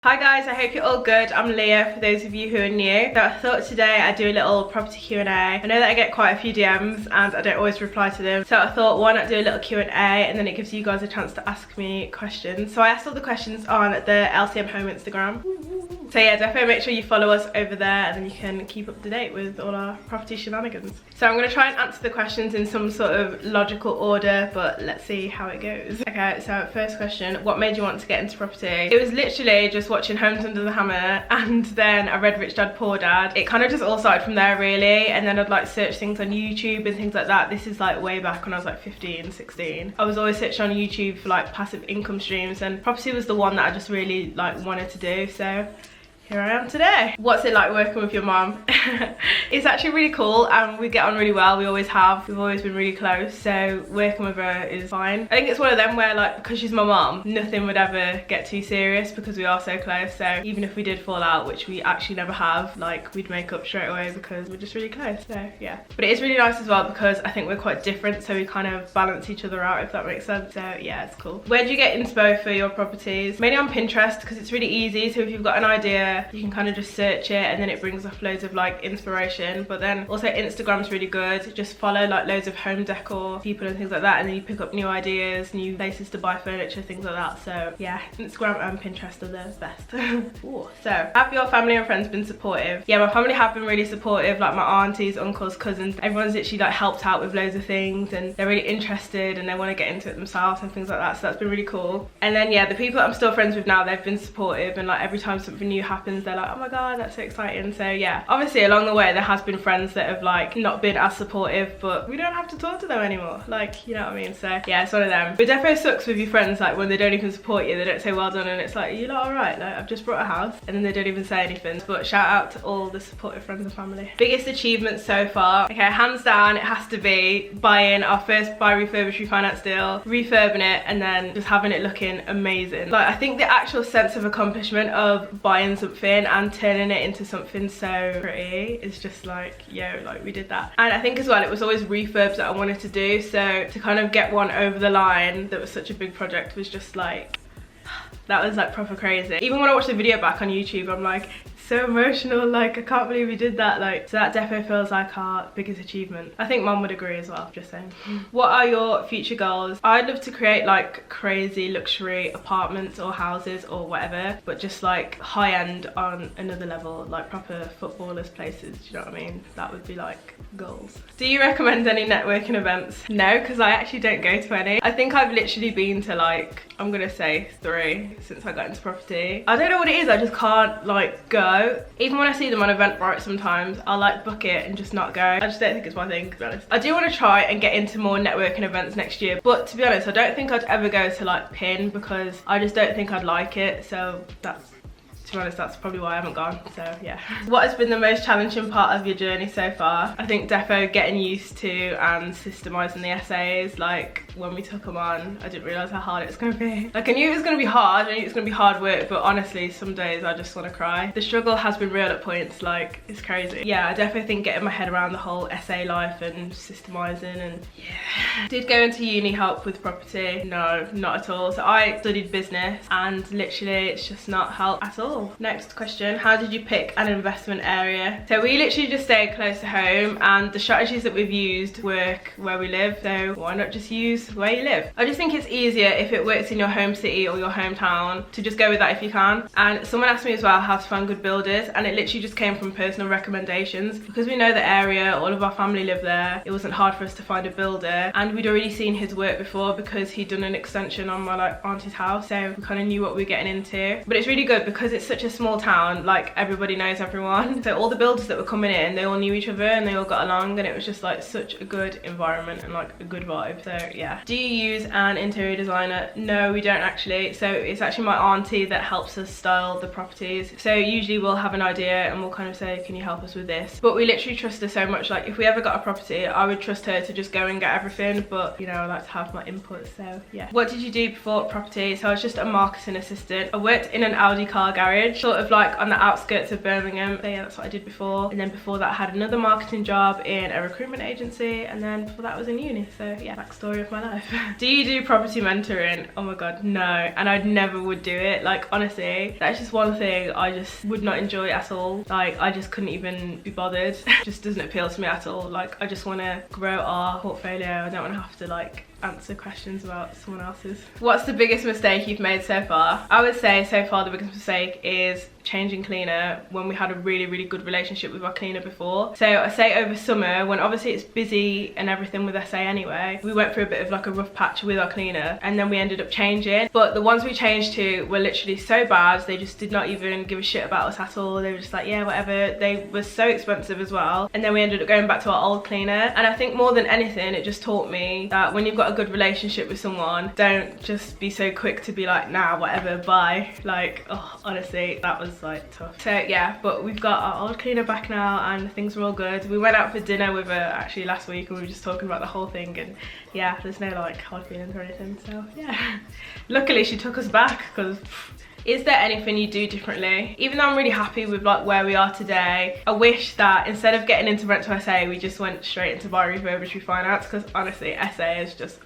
Hi guys, I hope you're all good. I'm Leah, for those of you who are new. So I thought today I'd do a little property Q&A. I know that I get quite a few DMs and I don't always reply to them. So I thought, why not do a little Q&A and then it gives you guys a chance to ask me questions. So I asked all the questions on the LCM Home Instagram. So yeah, definitely make sure you follow us over there and then you can keep up to date with all our property shenanigans. So I'm going to try and answer the questions in some sort of logical order, but let's see how it goes. Okay, so first question, what made you want to get into property? It was literally just watching Homes Under the Hammer and then I read Rich Dad Poor Dad. It kind of just all started from there really, and then I'd like search things on YouTube and things like that. This is like way back when I was like 15, 16. I was always searching on YouTube for like passive income streams and property was the one that I just really like wanted to do, so here I am today. What's it like working with your mom? It's actually really cool and we get on really well. We always have. We've always been really close, so working with her is fine. I think it's one of them where like, because she's my mom, nothing would ever get too serious because we are so close. So even if we did fall out, which we actually never have, like we'd make up straight away because we're just really close, so yeah. But it is really nice as well because I think we're quite different, so we kind of balance each other out, if that makes sense. So yeah, it's cool. Where do you get inspo for your properties? Mainly on Pinterest because it's really easy. So if you've got an idea, you can kind of just search it and then it brings up loads of like inspiration. But then also Instagram's really good. Just follow like loads of home decor people and things like that, and then you pick up new ideas, new places to buy furniture, things like that. So yeah, Instagram and Pinterest are the best. Ooh, so have your family and friends been supportive? Yeah, my family have been really supportive, like my aunties, uncles, cousins. Everyone's literally like helped out with loads of things and they're really interested and they want to get into it themselves and things like that, so that's been really cool. And then yeah, the people that I'm still friends with now, they've been supportive, and like every time something new happens they're like, oh my god, that's so exciting. So yeah, obviously along the way there has been friends that have like not been as supportive, but we don't have to talk to them anymore, like, you know what I mean? So yeah, it's one of them. It definitely sucks with your friends, like when they don't even support you, they don't say well done, and it's like, are you lot alright? Like, I've just bought a house, and then they don't even say anything. But shout out to all the supportive friends and family. Biggest achievement so far? Okay, hands down it has to be buying our first buy refurbish refinance deal, refurbing it, and then just having it looking amazing. Like, I think the actual sense of accomplishment of buying something and turning it into something so pretty is just like, yo, like we did that. And I think as well it was always refurbs that I wanted to do, so to kind of get one over the line that was such a big project was just like, that was like proper crazy. Even when I watch the video back on YouTube, I'm like, so emotional, like I can't believe we did that. Like, so that definitely feels like our biggest achievement. I think mom would agree as well, just saying. What are your future goals? I'd love to create like crazy luxury apartments or houses or whatever, but just like high end on another level, like proper footballers places, do you know what I mean? That would be like goals. Do you recommend any networking events? No, because I actually don't go to any. I think I've literally been to like, I'm gonna say 3 since I got into property. I don't know what it is, I just can't like go. Even when I see them on Eventbrite sometimes, I'll like book it and just not go. I just don't think it's my thing, to be honest. I do want to try and get into more networking events next year, but to be honest, I don't think I'd ever go to like PIN because I just don't think I'd like it, so that's, to be honest, that's probably why I haven't gone, so yeah. What has been the most challenging part of your journey so far? I think defo getting used to and systemizing the essays. Like when we took them on, I didn't realize how hard it was going to be. Like I knew it was going to be hard, I knew it was going to be hard work, but honestly some days I just want to cry. The struggle has been real at points, like it's crazy. Yeah, I definitely think getting my head around the whole essay life and systemizing, and yeah. Did go into uni help with property? No, not at all. So I studied business and literally it's just not helped at all. Next question, how did you pick an investment area? So we literally just stayed close to home and the strategies that we've used work where we live, so why not just use where you live? I just think it's easier if it works in your home city or your hometown to just go with that if you can. And someone asked me as well how to find good builders, and it literally just came from personal recommendations. Because we know the area, all of our family live there, it wasn't hard for us to find a builder, and we'd already seen his work before because he'd done an extension on my like auntie's house, so we kind of knew what we were getting into. But it's really good because it's such a small town, like everybody knows everyone, so all the builders that were coming in, they all knew each other and they all got along, and it was just like such a good environment and like a good vibe. So yeah. Do you use an interior designer? No, we don't actually. So it's actually my auntie that helps us style the properties. So usually we'll have an idea and we'll kind of say, can you help us with this? But we literally trust her so much. Like if we ever got a property, I would trust her to just go and get everything, but you know, I like to have my input, so yeah. What did you do before property? So I was just a marketing assistant. I worked in an Audi car garage garage, sort of like on the outskirts of Birmingham. So yeah, that's what I did before. And then before that I had another marketing job in a recruitment agency, and then before that I was in uni. So yeah, backstory of my life. Do you do property mentoring? Oh my god, no. And I never would do it. Like honestly, that's just one thing I just would not enjoy at all. Like I just couldn't even be bothered. Just doesn't appeal to me at all. Like I just want to grow our portfolio. I don't want to have to like answer questions about someone else's. What's the biggest mistake you've made so far? I would say so far the biggest mistake is changing cleaner when we had a really good relationship with our cleaner before. So I say over summer, when obviously it's busy and everything with SA anyway, we went through a bit of like a rough patch with our cleaner, and then we ended up changing. But the ones we changed to were literally so bad, they just did not even give a shit about us at all. They were just like, yeah, whatever. They were so expensive as well. And then we ended up going back to our old cleaner. And I think more than anything, it just taught me that when you've got a good relationship with someone, don't just be so quick to be like, nah, whatever, bye. Like, oh, honestly, that was like tough. So yeah, but we've got our old cleaner back now and things are all good. We went out for dinner with her actually last week, and we were just talking about the whole thing, and yeah, there's no like hard feelings or anything. So yeah, luckily she took us back, because is there anything you do differently? Even though I'm really happy with like where we are today, I wish that instead of getting into rent to SA, we just went straight into buy, refurbish, refinance, because honestly SA is just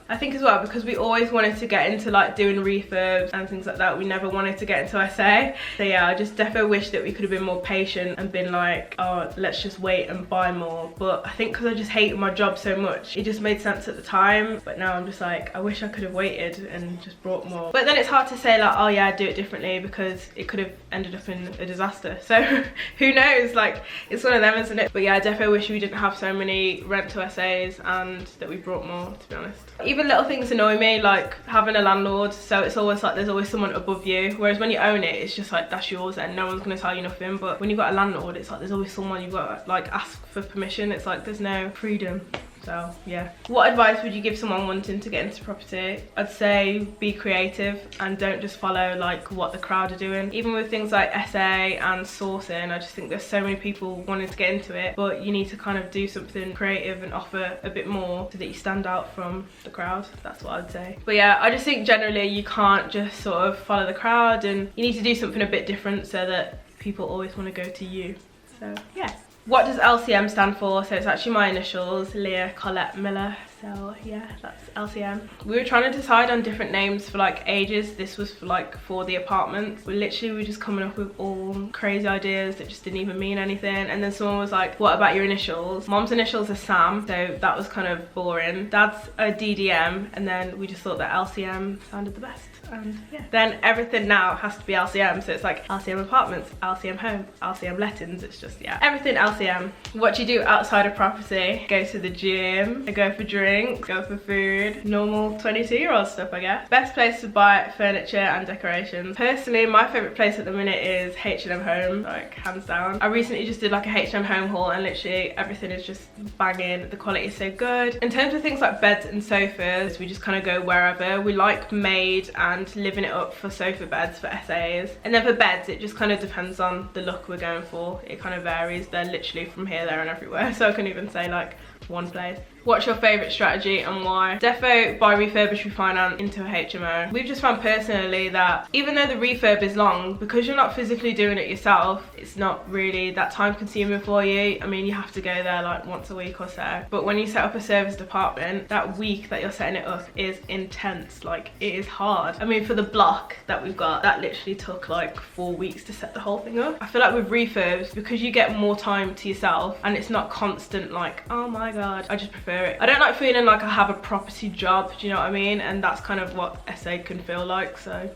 I think as well, because we always wanted to get into like doing refurbs and things like that, we never wanted to get into SA. So yeah, I just definitely wish that we could have been more patient and been like, oh, let's just wait and buy more. But I think because I just hated my job so much, it just made sense at the time. But now I'm just like, I wish I could have waited and just brought more. But then it's hard to say like, oh yeah, I'd do it differently, because it could have ended up in a disaster. So who knows, like it's one of them, isn't it? But yeah, I definitely wish we didn't have so many rent to SAs and that we brought more, to be honest. Even little things annoy me, like having a landlord, so it's always like there's always someone above you, whereas when you own it, it's just like that's yours and no one's going to tell you nothing. But when you've got a landlord, it's like there's always someone you've got to like ask for permission. It's like there's no freedom. So yeah, what advice would you give someone wanting to get into property? I'd say be creative and don't just follow like what the crowd are doing. Even with things like SA and sourcing, I just think there's so many people wanting to get into it, but you need to kind of do something creative and offer a bit more so that you stand out from the crowd. That's what I'd say. But yeah, I just think generally you can't just sort of follow the crowd, and you need to do something a bit different so that people always want to go to you. So yeah. What does LCM stand for? So it's actually my initials, Leah Colette Miller. So yeah, that's LCM. We were trying to decide on different names for like ages. This was for like for the apartments. We literally were just coming up with all crazy ideas that just didn't even mean anything. And then someone was like, what about your initials? Mom's initials are Sam, so that was kind of boring. Dad's a DDM, and then we just thought that LCM sounded the best. And yeah, then everything now has to be LCM, so it's like LCM apartments, LCM home, LCM lettings. It's just, yeah, everything LCM. What do you do outside of property? Go to the gym, I go for drinks, go for food, normal 22-year-old stuff, I guess. Best place to buy furniture and decorations. Personally, my favorite place at the minute is H&M Home, like hands down. I recently just did like a H&M Home haul, and literally everything is just banging. The quality is so good. In terms of things like beds and sofas, we just kind of go wherever. We like Made and living it up for sofa beds for SAs, and then for beds it just kind of depends on the look we're going for. It kind of varies. They're literally from here, there and everywhere, so I couldn't even say like one place. What's your favourite strategy and why? Defo buy, refurbish, refinance into a HMO. We've just found personally that even though the refurb is long, because you're not physically doing it yourself, it's not really that time consuming for you. I mean, you have to go there like once a week or so, but when you set up a service department, that week that you're setting it up is intense. Like, it is hard. I mean, for the block that we've got, that literally took like 4 weeks to set the whole thing up. I feel like with refurbs, because you get more time to yourself and it's not constant like, oh my god, I just prefer it. I don't like feeling like I have a property job, do you know what I mean? And that's kind of what SA can feel like, so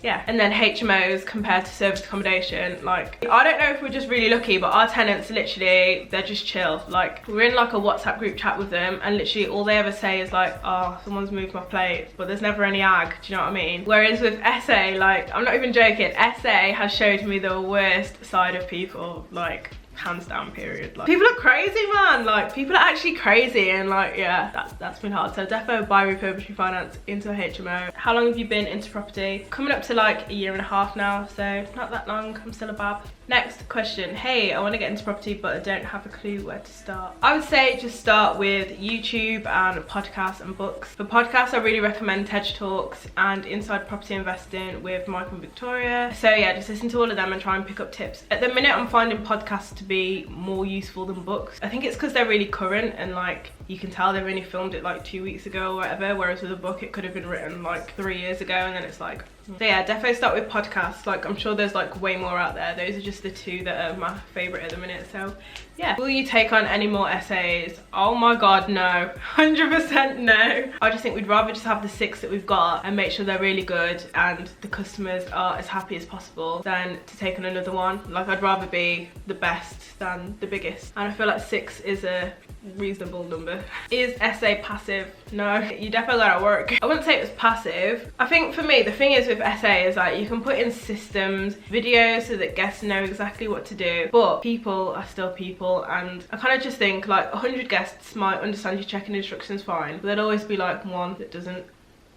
yeah. And then HMOs compared to service accommodation, like, I don't know if we're just really lucky, but our tenants literally, they're just chill. Like, we're in like a WhatsApp group chat with them, and literally all they ever say is like, oh, someone's moved my plate, but there's never any ag, do you know what I mean? Whereas with SA, like, I'm not even joking, SA has showed me the worst side of people. Like, hands down, period. Like, people are crazy, man. Like, people are actually crazy, and like, yeah, that's been hard. So defo buy, refurbish, refinance into a HMO. How long have you been into property? Coming up to like a year and a half now, so not that long. I'm still a bab. Next question. Hey, I want to get into property, but I don't have a clue where to start. I would say just start with YouTube and podcasts and books. For podcasts, I really recommend TED Talks and Inside Property Investing with Mike and Victoria. So yeah, just listen to all of them and try and pick up tips. At the minute, I'm finding podcasts to be more useful than books. I think it's because they're really current, and like, you can tell they've only filmed it like 2 weeks ago or whatever, whereas with a book it could have been written like 3 years ago, and then it's like, so yeah, definitely start with podcasts. Like, I'm sure there's like way more out there. Those are just the two that are my favorite at the minute. So yeah. Will you take on any more essays? Oh my god, no. 100% no. I just think we'd rather just have the 6 that we've got and make sure they're really good and the customers are as happy as possible than to take on another one. Like, I'd rather be the best than the biggest, and I feel like 6 is a reasonable number. Is essay passive? No, you definitely gotta work. I wouldn't say it was passive. I think for me, the thing is with essay is like, you can put in systems, videos so that guests know exactly what to do, but people are still people, and I kind of just think like 100 guests might understand your check-in instructions fine, but there'll always be like one that doesn't,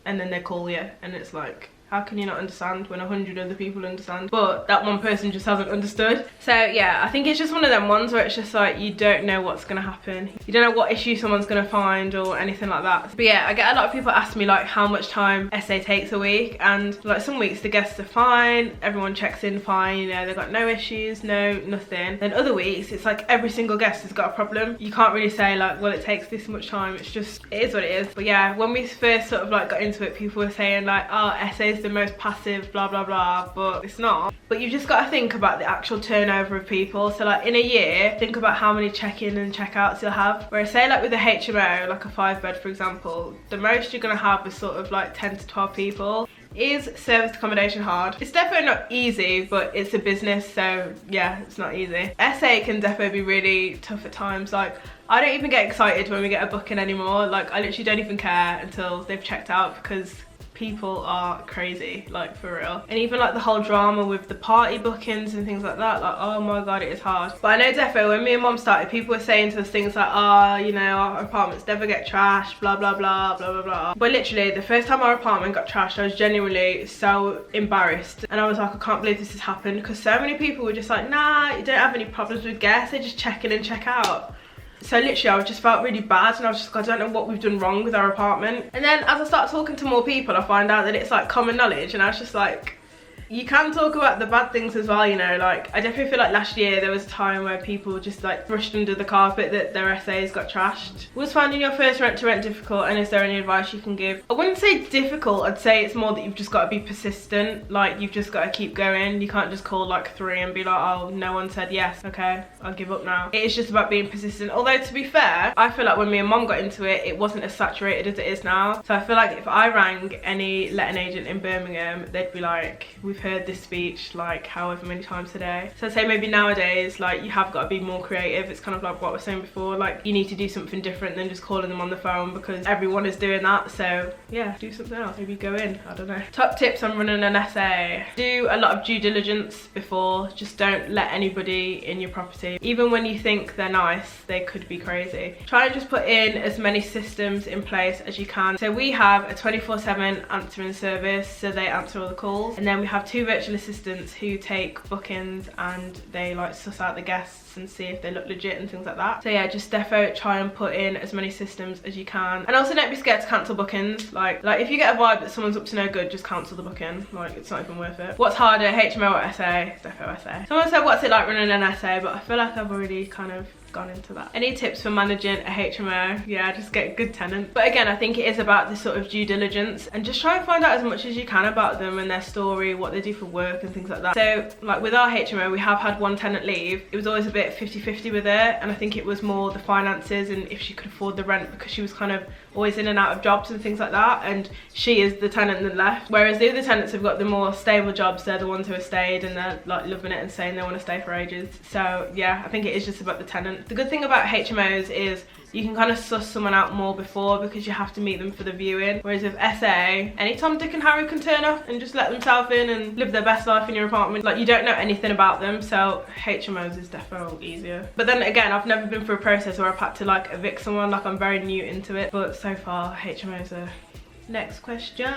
and then they call you, and it's like, how can you not understand when 100 other people understand? But that one person just hasn't understood. So yeah, I think it's just one of them ones where it's just like, you don't know what's gonna happen. You don't know what issue someone's gonna find or anything like that. But yeah, I get a lot of people ask me like how much time essay takes a week, and like some weeks the guests are fine, everyone checks in fine, you know, they've got no issues, nothing. Then other weeks it's like every single guest has got a problem. You can't really say like, well, it takes this much time. It's just, it is what it is. But yeah, when we first sort of like got into it, people were saying like, oh, essays the most passive, blah blah blah, but it's not. But you've just got to think about the actual turnover of people. So like in a year, think about how many check-in and check-outs you'll have. Whereas say like with a HMO, like a 5-bed for example, the most you're gonna have is sort of like 10 to 12 people. Is serviced accommodation hard? It's definitely not easy, but it's a business, so yeah, it's not easy. SA can definitely be really tough at times. Like, I don't even get excited when we get a booking anymore. Like, I literally don't even care until they've checked out, because people are crazy, like, for real. And even like the whole drama with the party bookings and things like that, like, oh my god, it is hard. But I know defo when me and mom started, people were saying to us things like, oh, you know, our apartments never get trashed, blah blah blah blah blah blah. But literally the first time our apartment got trashed, I was genuinely so embarrassed, and I was like, I can't believe this has happened, because so many people were just like, nah, you don't have any problems with guests, they just check in and check out. So literally I just felt really bad, and I was just like, I don't know what we've done wrong with our apartment. And then as I start talking to more people, I find out that it's like common knowledge, and I was just like, you can talk about the bad things as well, you know. Like, I definitely feel like last year there was a time where people just like brushed under the carpet that their essays got trashed. Was finding your first rent to rent difficult, and is there any advice you can give? I wouldn't say difficult, I'd say it's more that you've just got to be persistent. Like, you've just got to keep going. You can't just call like 3 and be like, oh, no one said yes, okay, I'll give up now. It is just about being persistent. Although to be fair, I feel like when me and mom got into it, it wasn't as saturated as it is now. So I feel like if I rang any letting agent in Birmingham, they'd be like, we've heard this speech like however many times today. So I'd say maybe nowadays, like, you have got to be more creative. It's kind of like what I was saying before, like, you need to do something different than just calling them on the phone, because everyone is doing that. So yeah, do something else, maybe go in, I don't know. Top tips on running an essay: do a lot of due diligence before. Just don't let anybody in your property. Even when you think they're nice, they could be crazy. Try and just put in as many systems in place as you can. So we have a 24/7 answering service, so they answer all the calls, and then we have 2 virtual assistants who take bookings, and they like suss out the guests and see if they look legit and things like that. So yeah, just defo try and put in as many systems as you can, and also don't be scared to cancel bookings. Like if you get a vibe that someone's up to no good, just cancel the booking. Like, it's not even worth it. What's harder, HMO or essay? Defo essay. Someone said what's it like running an essay, but I feel like I've already kind of gone into that. Any tips for managing a HMO? Yeah, just get a good tenant. But again, I think it is about this sort of due diligence, and just try and find out as much as you can about them and their story, what they do for work and things like that. So like with our HMO, we have had one tenant leave. It was always a bit 50-50 with it, and I think it was more the finances and if she could afford the rent, because she was kind of always in and out of jobs and things like that, and she is the tenant that left. Whereas the other tenants have got the more stable jobs. They're the ones who have stayed, and they're like loving it and saying they want to stay for ages. So yeah, I think it is just about the tenant. And the good thing about HMOs is you can kind of suss someone out more before, because you have to meet them for the viewing. Whereas with SA, any Tom, Dick and Harry can turn up and just let themselves in and live their best life in your apartment. Like, you don't know anything about them, so HMOs is definitely easier. But then again, I've never been through a process where I've had to like evict someone. Like, I'm very new into it, but so far HMOs are... Next question.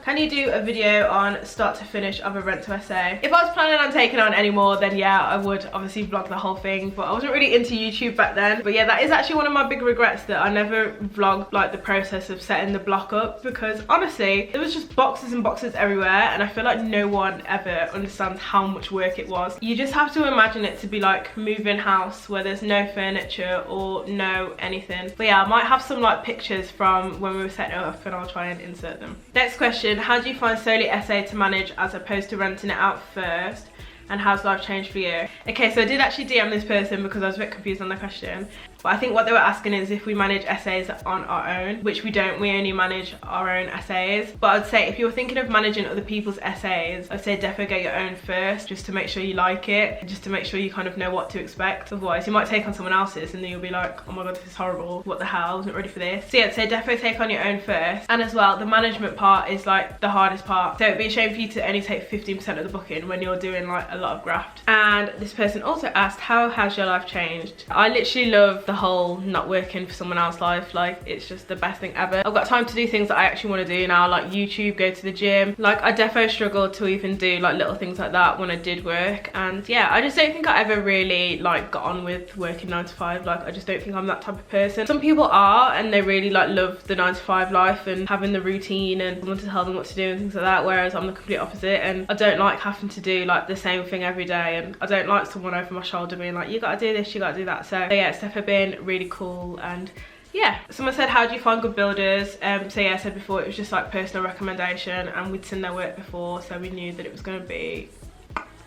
Can you do a video on start to finish of a rent to SA? If I was planning on taking on any more, then yeah, I would obviously vlog the whole thing, but I wasn't really into YouTube back then. But yeah, that is actually one of my big regrets, that I never vlogged like the process of setting the block up, because honestly, it was just boxes and boxes everywhere, and I feel like no one ever understands how much work it was. You just have to imagine it to be like moving house where there's no furniture or no anything. But yeah, I might have some like pictures from when we were setting it up, and I'll try and insert them. Next question, how do you find solely SA to manage as opposed to renting it out first, and how's life changed for you? Okay, so I did actually DM this person because I was a bit confused on the question, but I think what they were asking is if we manage SAs on our own, which we don't. We only manage our own SAs. But I'd say if you're thinking of managing other people's SAs, I'd say definitely get your own first, just to make sure you like it, just to make sure you kind of know what to expect. Otherwise you might take on someone else's and then you'll be like, oh my god, this is horrible, what the hell, I wasn't ready for this. So yeah, I'd say definitely take on your own first. And as well, the management part is like the hardest part, so it'd be a shame for you to only take 15% of the booking when you're doing like a lot of graft. And this person also asked, how has your life changed? I literally love the whole not working for someone else's life. Like, it's just the best thing ever. I've got time to do things that I actually want to do now, like YouTube, go to the gym. Like, I defo struggled to even do like little things like that when I did work. And yeah, I just don't think I ever really like got on with working 9 to 5. Like, I just don't think I'm that type of person. Some people are, and they really like love the 9 to 5 life and having the routine and someone to tell them what to do and things like that, whereas I'm the complete opposite, and I don't like having to do like the same thing every day, and I don't like someone over my shoulder being like, you gotta do this, you gotta do that. So yeah, it's definitely been really cool. And yeah, someone said, how do you find good builders? So yeah, I said before, it was just like personal recommendation, and we'd seen their work before, so we knew that it was going to be.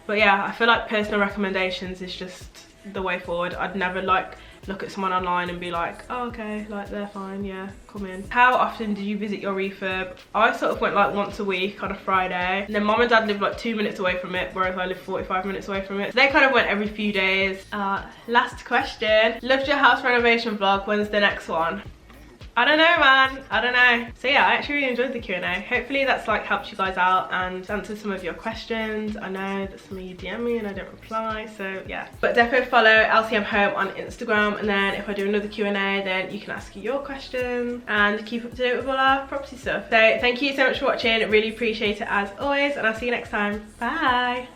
But yeah, I feel like personal recommendations is just the way forward. I'd never like look at someone online and be like, oh okay, like they're fine, yeah, come in. How often do you visit your refurb? I sort of went like once a week on a Friday, and then mom and dad lived like 2 minutes away from it, whereas I live 45 minutes away from it, so they kind of went every few days. Last question, loved your house renovation vlog, when's the next one? I don't know, man, I don't know. So yeah, I actually really enjoyed the Q&A. Hopefully that's like helped you guys out and answered some of your questions. I know that some of you DM me and I don't reply, so yeah. But definitely follow LCM Home on Instagram, and then if I do another Q&A, then you can ask your questions and keep up to date with all our property stuff. So thank you so much for watching, really appreciate it as always, and I'll see you next time. Bye.